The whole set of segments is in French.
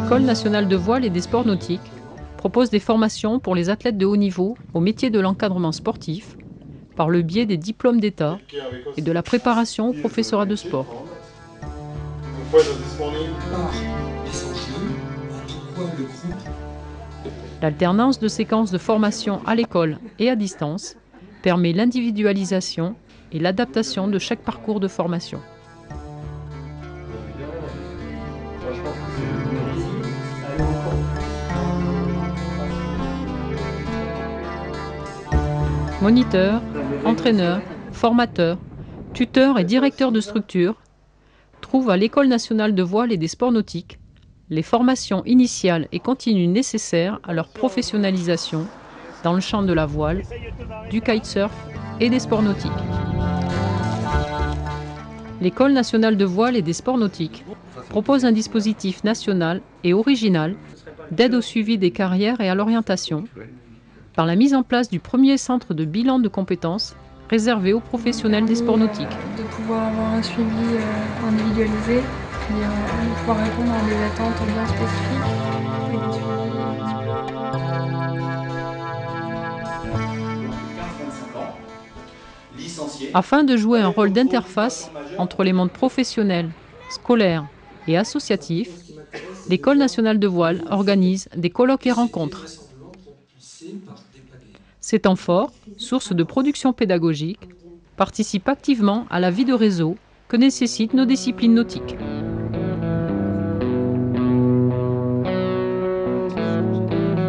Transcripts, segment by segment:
l'École nationale de voile et des sports nautiques propose des formations pour les athlètes de haut niveau au métier de l'encadrement sportif par le biais des diplômes d'État et de la préparation au professorat de sport. L'alternance de séquences de formation à l'école et à distance permet l'individualisation et l'adaptation de chaque parcours de formation. Moniteurs, entraîneurs, formateurs, tuteurs et directeurs de structure trouvent à l'École nationale de voile et des sports nautiques les formations initiales et continues nécessaires à leur professionnalisation dans le champ de la voile, du kitesurf et des sports nautiques. L'École nationale de voile et des sports nautiques propose un dispositif national et original d'aide au suivi des carrières et à l'orientation par la mise en place du premier centre de bilan de compétences réservé aux professionnels des sports nautiques. De pouvoir avoir un suivi individualisé, de pouvoir répondre à des attentes bien spécifiques. Afin de jouer un rôle d'interface entre les mondes professionnels, scolaires et associatifs, l'École nationale de voile organise des colloques et rencontres. Ces temps forts, source de production pédagogique, participent activement à la vie de réseau que nécessitent nos disciplines nautiques.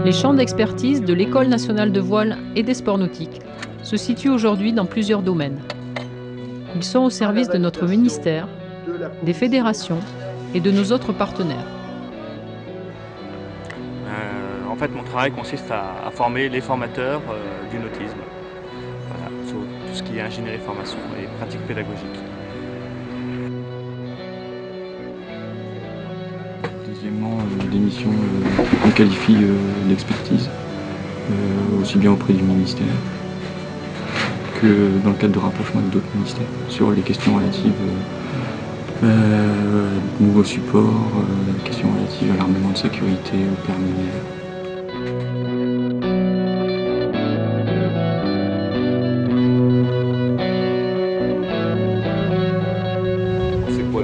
Les champs d'expertise de l'École nationale de voile et des sports nautiques se situent aujourd'hui dans plusieurs domaines. Ils sont au service de notre ministère, des fédérations et de nos autres partenaires. En fait, mon travail consiste à former les formateurs du nautisme, voilà, sur tout ce qui est ingénierie formation et pratique pédagogique. Deuxièmement, des missions qui qualifient l'expertise, aussi bien auprès du ministère que dans le cadre de rapprochement avec d'autres ministères, sur les questions relatives nouveaux supports, les questions relatives à l'armement de sécurité, au permis.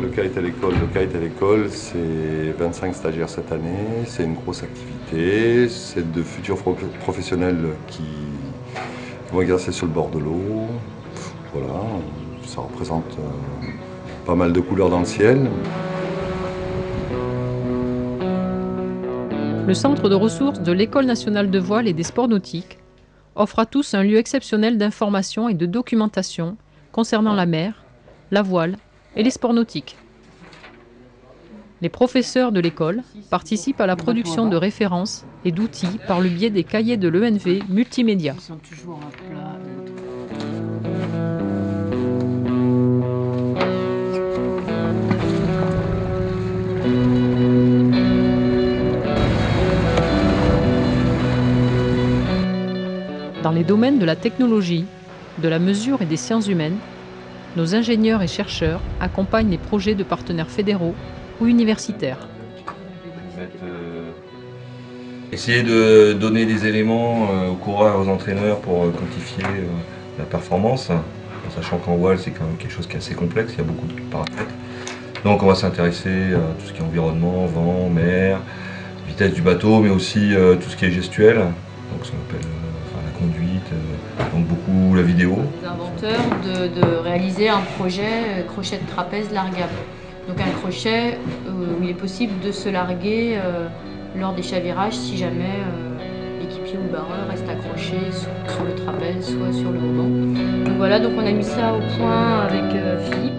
Le kite à l'école. Le kite à l'école, c'est 25 stagiaires cette année, c'est une grosse activité, c'est de futurs professionnels qui vont exercer sur le bord de l'eau. Voilà, ça représente pas mal de couleurs dans le ciel. Le centre de ressources de l'École nationale de voile et des sports nautiques offre à tous un lieu exceptionnel d'information et de documentation concernant la mer, la voile et les sports nautiques. Les professeurs de l'école participent à la production de références et d'outils par le biais des cahiers de l'ENV multimédia. Dans les domaines de la technologie, de la mesure et des sciences humaines, nos ingénieurs et chercheurs accompagnent les projets de partenaires fédéraux ou universitaires. Essayer de donner des éléments aux coureurs et aux entraîneurs pour quantifier la performance, en sachant qu'en voile c'est quand même quelque chose qui est assez complexe, il y a beaucoup de paramètres. Donc on va s'intéresser à tout ce qui est environnement, vent, mer, vitesse du bateau, mais aussi tout ce qui est gestuel, donc ce qu'on appelle la conduite, donc beaucoup la vidéo. Inventeurs de réaliser un projet crochet de trapèze largable. Donc un crochet où il est possible de se larguer lors des chavirages si jamais l'équipier ou le barreur reste accroché sur le trapèze, soit sur le haubans. Donc voilà, donc on a mis ça au point avec Philippe.